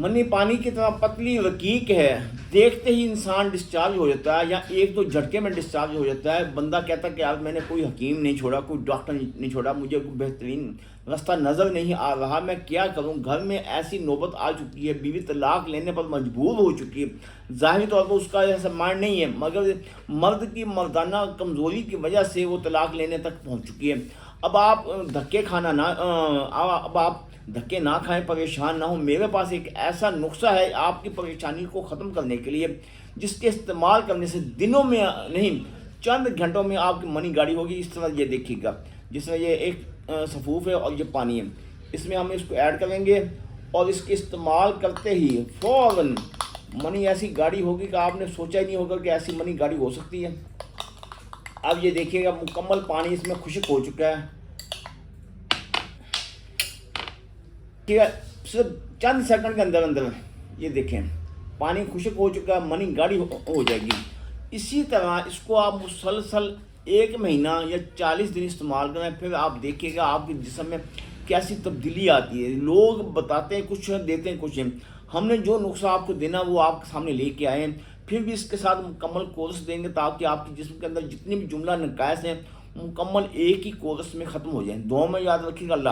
منی پانی کی طرح پتلی رقیق ہے، دیکھتے ہی انسان ڈسچارج ہو جاتا ہے، یا ایک دو جھٹکے میں ڈسچارج ہو جاتا ہے۔ بندہ کہتا ہے کہ یار میں نے کوئی حکیم نہیں چھوڑا، کوئی ڈاکٹر نہیں چھوڑا، مجھے کوئی بہترین راستہ نظر نہیں آ رہا، میں کیا کروں؟ گھر میں ایسی نوبت آ چکی ہے، بیوی طلاق لینے پر مجبور ہو چکی ہے، ظاہری طور پر اس کا ایسا مائنڈ نہیں ہے، مگر مرد کی مردانہ کمزوری کی وجہ سے وہ طلاق لینے تک پہنچ چکی ہے۔ اب آپ دھکے نہ کھائیں، پریشان نہ ہوں۔ میرے پاس ایک ایسا نسخہ ہے آپ کی پریشانی کو ختم کرنے کے لیے، جس کے استعمال کرنے سے دنوں میں نہیں چند گھنٹوں میں آپ کی منی گاڑی ہوگی۔ اس طرح یہ دیکھیے گا، جس طرح یہ ایک سفوف ہے اور یہ پانی ہے، اس میں ہم اس کو ایڈ کریں گے اور اس کے استعمال کرتے ہی فوراً منی ایسی گاڑی ہوگی کہ آپ نے سوچا ہی نہیں ہوگا کہ ایسی منی گاڑی ہو سکتی ہے۔ اب یہ دیکھیے گا مکمل پانی اس میں خشک ہو چکا ہے، ٹھیک ہے، صرف چند سیکنڈ کے اندر اندر یہ دیکھیں پانی خشک ہو چکا ہے، منی گاڑی ہو جائے گی۔ اسی طرح اس کو آپ مسلسل 1 مہینہ یا 40 دن استعمال کریں، پھر آپ دیکھیے گا آپ کے جسم میں کیسی تبدیلی آتی ہے۔ لوگ بتاتے ہیں کچھ، دیتے ہیں کچھ، ہم نے جو نسخہ آپ کو دینا وہ آپ کے سامنے لے کے آئے ہیں، پھر بھی اس کے ساتھ مکمل کورس دیں گے تاکہ آپ کے جسم کے اندر جتنی بھی جملہ نقائص ہیں مکمل ایک ہی کورس میں ختم ہو جائیں۔ دعاؤں میں یاد رکھیے گا۔ اللہ